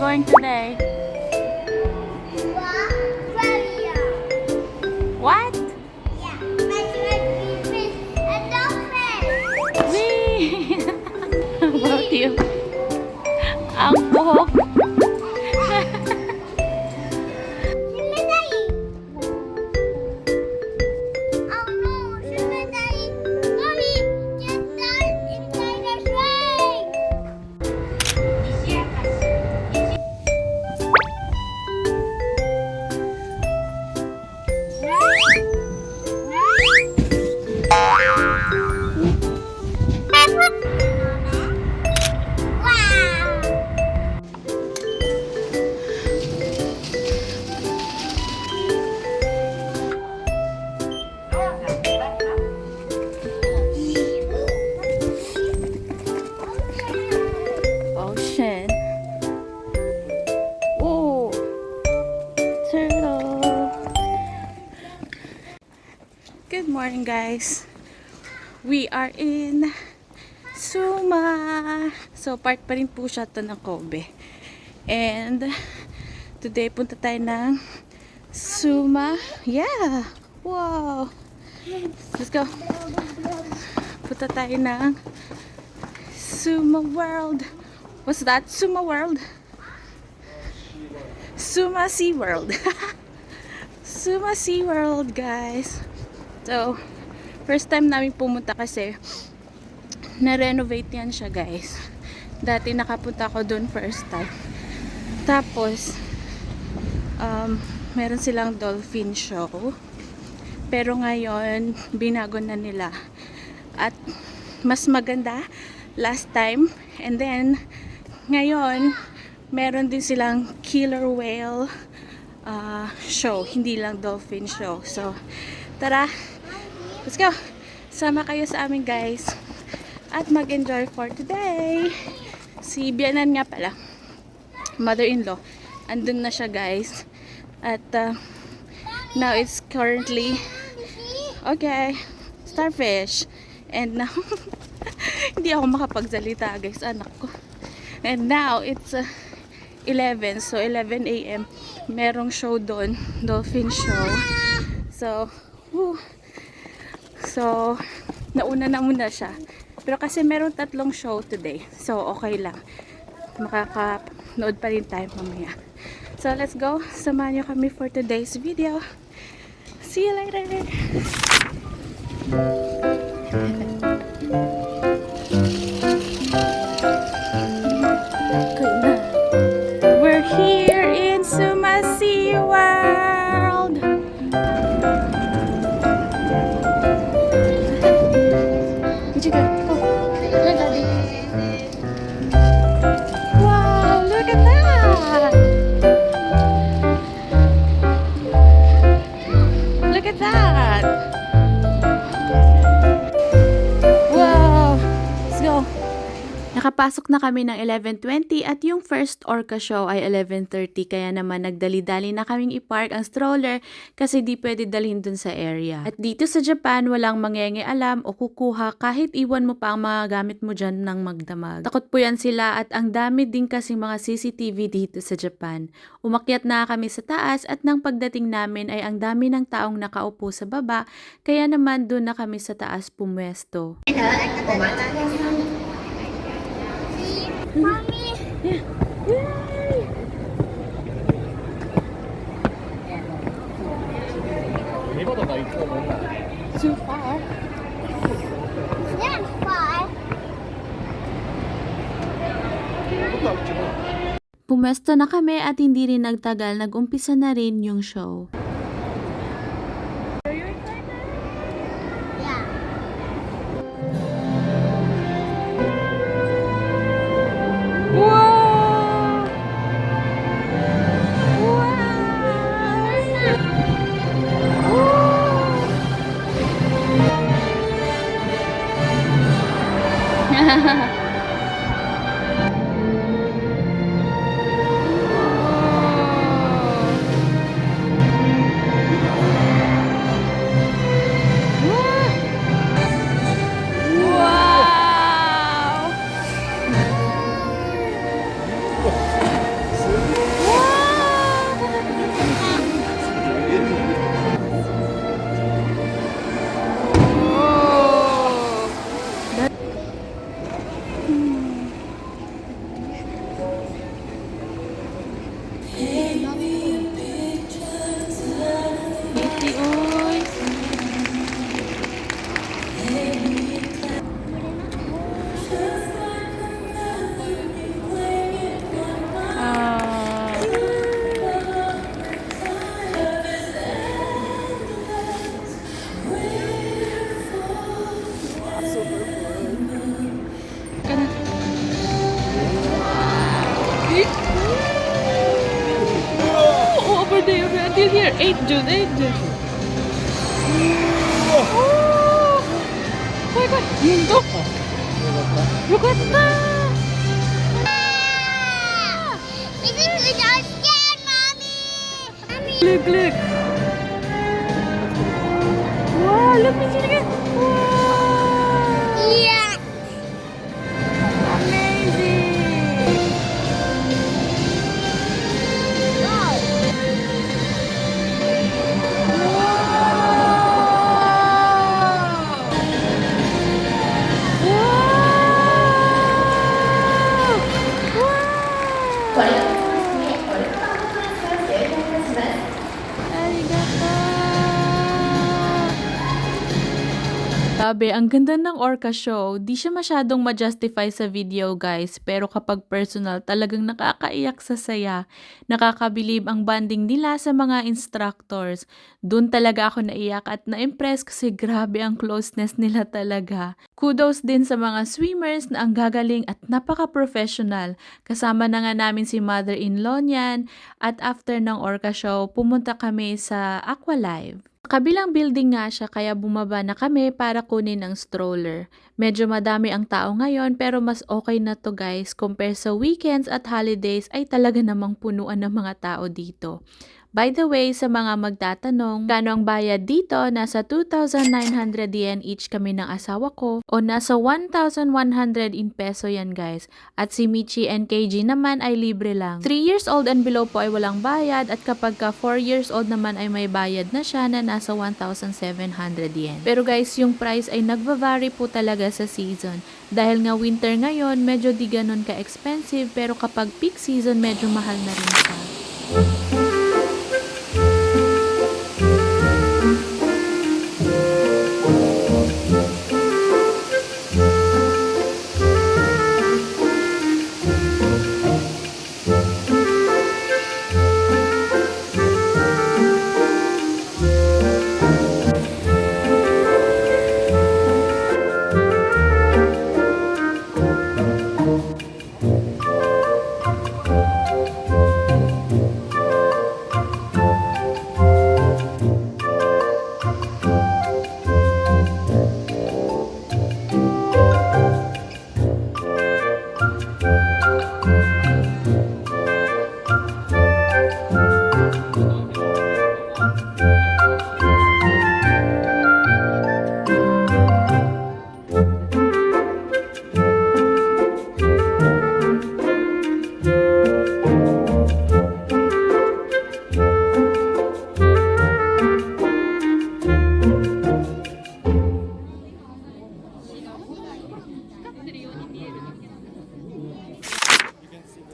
going today? What? Yeah, my favorite fish, a dolphin. Wee! How about you? Ang buhok. Oh no, Shimadai. Mommy, just dive inside the swing. Wow. Ocean. Oh, turtle. Good morning, guys. We are in Suma. So, part pa rin po siya to ng Kobe. And, today punta tayo ng Suma. Yeah! Wow! Let's go. Punta tayo ng Suma World. What's that? Suma World? Suma Sea World. Suma Sea World, guys. So, first time namin pumunta kasi na-renovate yan siya, guys. Dati nakapunta ako dun first time. Tapos, meron silang dolphin show. Pero ngayon, binago na nila. At mas maganda last time. And then, ngayon, meron din silang killer whale show. Hindi lang dolphin show. So, tara, let's go! Sama kayo sa amin, guys. At mag-enjoy for today. Si Bianan nga pala, mother-in-law, andun na siya, guys. At now it's currently okay, starfish. And now hindi ako makapagsalita, guys, anak ko. And now it's 11, so 11 a.m. merong show doon, dolphin show. So so nauna na muna siya. Pero kasi meron 3 show today. So, okay lang. Makakanood pa rin tayo mamaya. So, let's go. Samahan niyo kami for today's video. See you later! We're here in Suma Sea World! Did you go? Wow, look at that! Look at that! Wow! Let's go! Nakapasok na kami ng 11:20 at yung first orca show ay 11:30, kaya naman nagdali-dali na kaming i-park ang stroller kasi di pwede dalhin dun sa area. At dito sa Japan, walang mangyayari-alam o kukuha kahit iwan mo pa ang mga gamit mo dyan ng magdamag. Takot po yan sila at ang dami din kasi mga CCTV dito sa Japan. Umakyat na kami sa taas at nang pagdating namin ay ang dami ng taong nakaupo sa baba, kaya naman dun na kami sa taas pumwesto. Mommy. Yeah. Yay! So far. That's far. Pumesto na kami at hindi rin nagtagal, nag-umpisa na rin yung show. Yeah. Wow! Wow! Wow! 8 June, 8 June. Oh my god, yun Look at that! Because I'm scared, Mommy. Mommy. Look. Wow, look at Wow! Yeah. Amazing! Wow. Sabi, ang ganda ng Orca show. Di siya masyadong ma-justify sa video, guys. Pero kapag personal, talagang nakakaiyak sa saya. Nakakabilib ang bonding nila sa mga instructors. Doon talaga ako naiyak at na-impress kasi grabe ang closeness nila talaga. Kudos din sa mga swimmers na ang gagaling at napaka-professional. Kasama na nga namin si mother-in-law niyan. At after ng Orca show, pumunta kami sa Aqualive. Kabilang building nga siya kaya bumaba na kami para kunin ang stroller. Medyo madami ang tao ngayon pero mas okay na to guys. Compare sa weekends at holidays ay talaga namang punuan ng mga tao dito. By the way, sa mga magtatanong, kano ang bayad dito? Nasa 2,900 yen each kami ng asawa ko o nasa 1,100 in peso yan guys. At si Michi and KG naman ay libre lang. 3 years old and below po ay walang bayad at kapag ka 4 years old naman ay may bayad na siya na nasa 1,700 yen. Pero guys, yung price ay nagva-vary po talaga sa season. Dahil nga winter ngayon, medyo di ganun ka-expensive pero kapag peak season, medyo mahal na rin siya.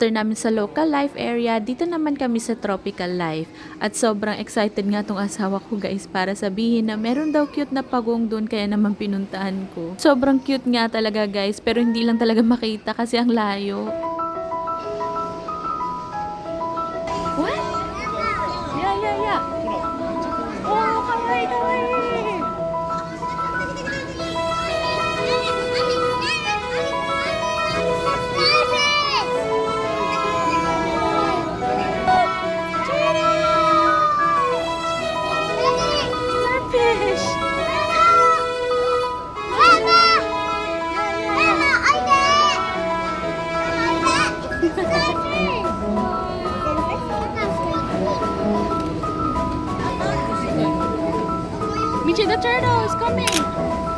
After namin sa local life area, dito naman kami sa tropical life. At sobrang excited nga tong asawa ko guys para sabihin na meron daw cute na pagong doon kaya naman pinuntahan ko. Sobrang cute nga talaga guys pero hindi lang talaga makita kasi ang layo. What? Yeah. Oh, kawaii. Michi, the turtle is coming!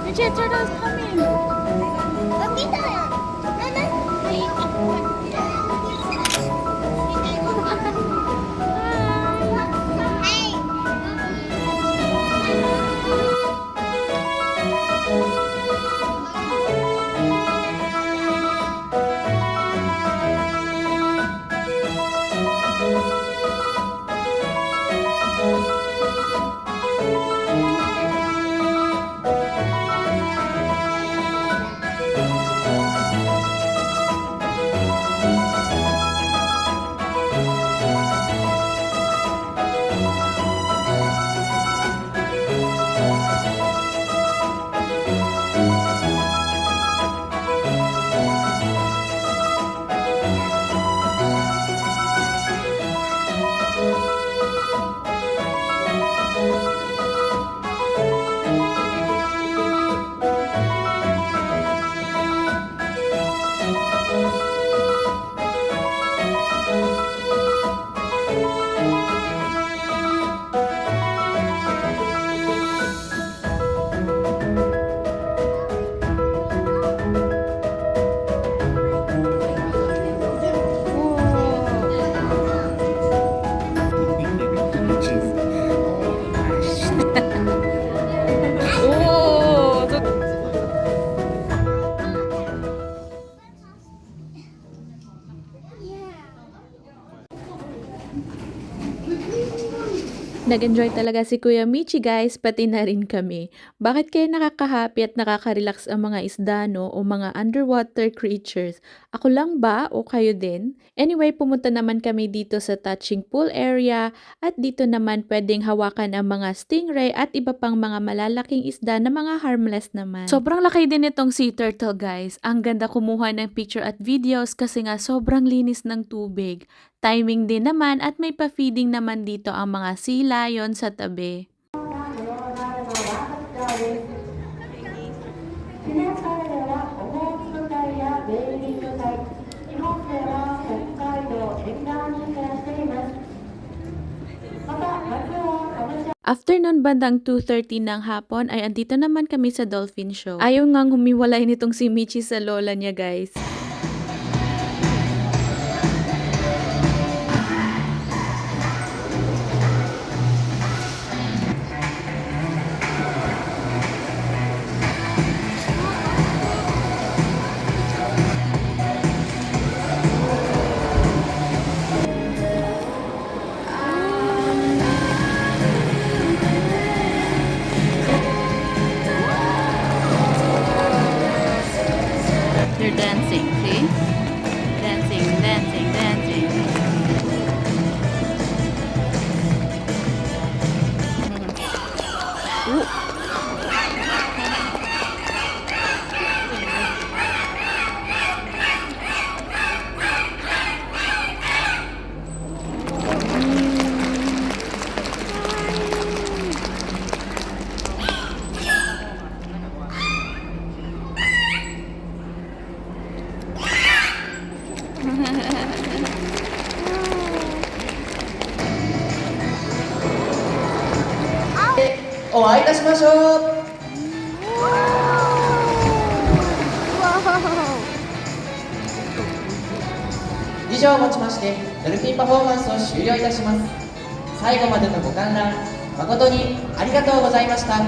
Michi, the turtle is coming! Nag-enjoy talaga si Kuya Michi guys, pati na rin kami. Bakit kaya nakaka-happy at nakaka-relax ang mga isda no o mga underwater creatures? Ako lang ba o kayo din? Anyway, pumunta naman kami dito sa touching pool area at dito naman pwedeng hawakan ang mga stingray at iba pang mga malalaking isda na mga harmless naman. Sobrang laki din itong sea turtle guys. Ang ganda kumuha ng picture at videos kasi nga sobrang linis ng tubig. Timing din naman at may pa-feeding naman dito ang mga sea lion sa tabi. 自然界ではオホーツク海やベーリング海、日本では北海道沿岸に暮らしています。また、夏はカボチャ After nun bandang 2:30 ng hapon ay andito naman kami sa dolphin show. Ayaw ngang humiwalay nitong si Michi sa lola niya guys. They're dancing, see? Dancing, dancing, dancing.「お会いいたしましょう」以上をもちましてドルフィンパフォーマンスを終了いたします。最後までのご観覧誠にありがとうございました。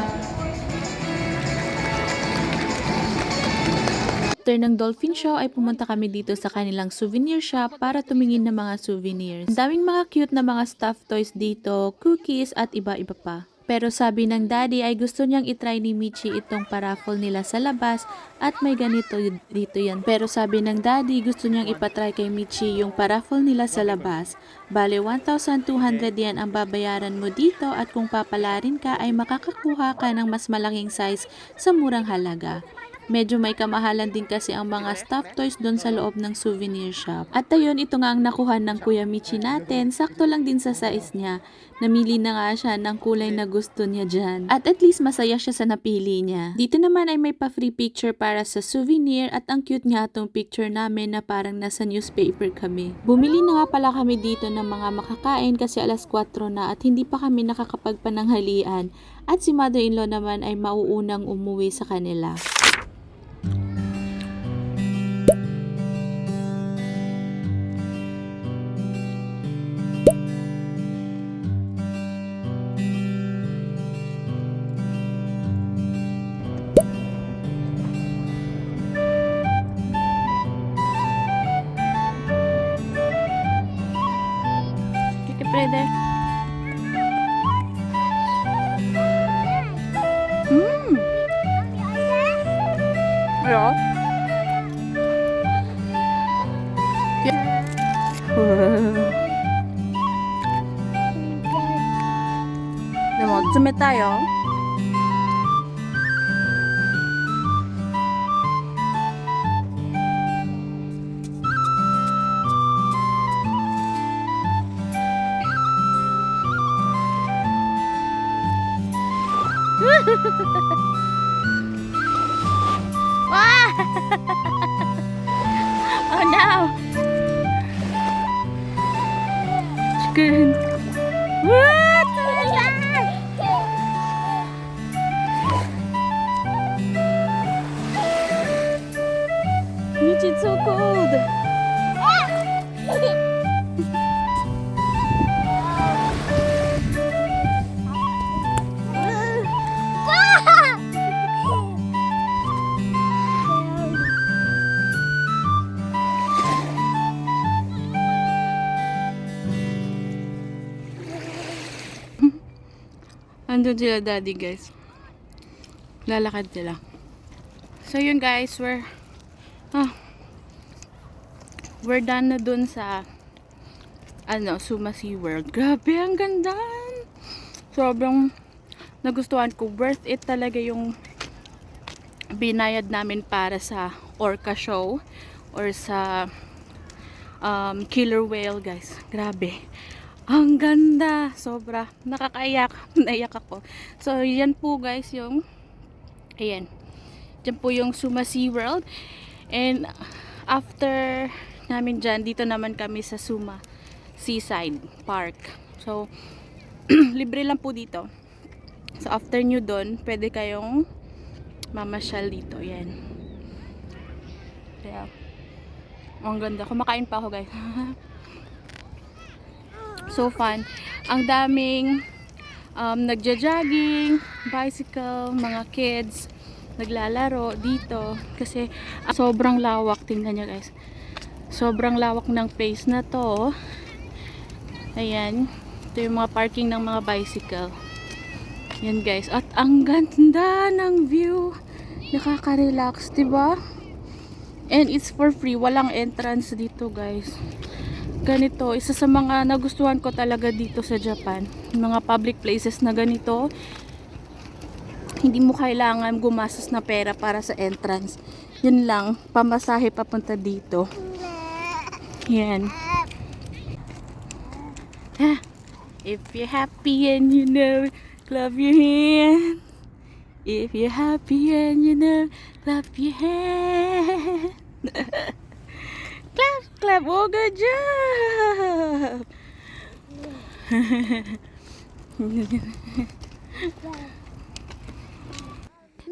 After ng dolphin show ay pumunta kami dito sa kanilang souvenir shop para tumingin ng mga souvenirs. Ang daming mga cute na mga stuffed toys dito, cookies at iba-iba pa. Pero sabi ng daddy ay gusto niyang itry ni Michi itong paraffle nila sa labas at may ganito dito yan. Pero sabi ng daddy gusto niyang ipatry kay Michi yung paraffle nila sa labas. Bale 1,200 yan ang babayaran mo dito at kung papalarin ka ay makakakuha ka ng mas malaking size sa murang halaga. Medyo may kamahalan din kasi ang mga stuffed toys doon sa loob ng souvenir shop. At ayun, ito nga ang nakuha ng Kuya Michi natin. Sakto lang din sa size niya. Namili na nga siya ng kulay na gusto niya dyan. At least masaya siya sa napili niya. Dito naman ay may pa-free picture para sa souvenir at ang cute nga itong picture namin na parang nasa newspaper kami. Bumili na nga pala kami dito ng mga makakain kasi alas 4 na at hindi pa kami nakakapagpananghalian. At si mother-in-law naman ay mauunang umuwi sa kanila. Brother. Ja. De mo, 冷たいよ。Oh no! Chicken! What? Michi, it's so cold! Nandun sila daddy guys. Lalakad sila. So yun guys, we're done na dun sa Suma SeaWorld. Grabe, ang ganda. Sobrang nagustuhan ko. Worth it talaga yung binayad namin para sa orca show or sa killer whale guys. Grabe. Ang ganda. Sobra. Nakakaiyak. Naiyak ako. So, yan po guys yung ayan. Yan po yung Suma SeaWorld. And after namin dyan, dito naman kami sa Suma Seaside Park. So, libre lang po dito. So, after nyo doon, pwede kayong mamasyal dito. Yan. Kaya, ang ganda. Kumakain pa ako guys. So fun. Ang daming nagja-jogging, bicycle, mga kids, naglalaro dito. Kasi sobrang lawak. Tingnan nyo guys. Sobrang lawak ng place na to. Ayan. Ito yung mga parking ng mga bicycle. Yan guys. At ang ganda ng view. Nakaka-relax, diba? And it's for free. Walang entrance dito guys. Ganito. Isa sa mga nagustuhan ko talaga dito sa Japan. Mga public places na ganito. Hindi mo kailangan gumastos na pera para sa entrance. Yun lang. Pamasahe papunta dito. Yan. If you're happy and you know, clap your hand. If you're happy and you know, clap your hand. Clap, clap. Oh, good job.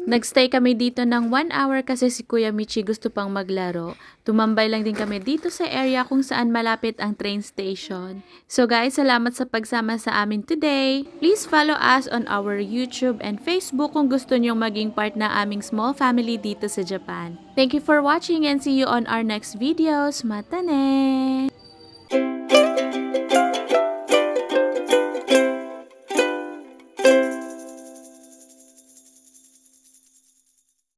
Nagstay kami dito ng 1 hour kasi si Kuya Michi gusto pang maglaro. Tumambay lang din kami dito sa area kung saan malapit ang train station. So guys, salamat sa pagsama sa amin today. Please follow us on our YouTube and Facebook kung gusto nyong maging part na aming small family dito sa Japan. Thank you for watching and see you on our next videos. Mata ne!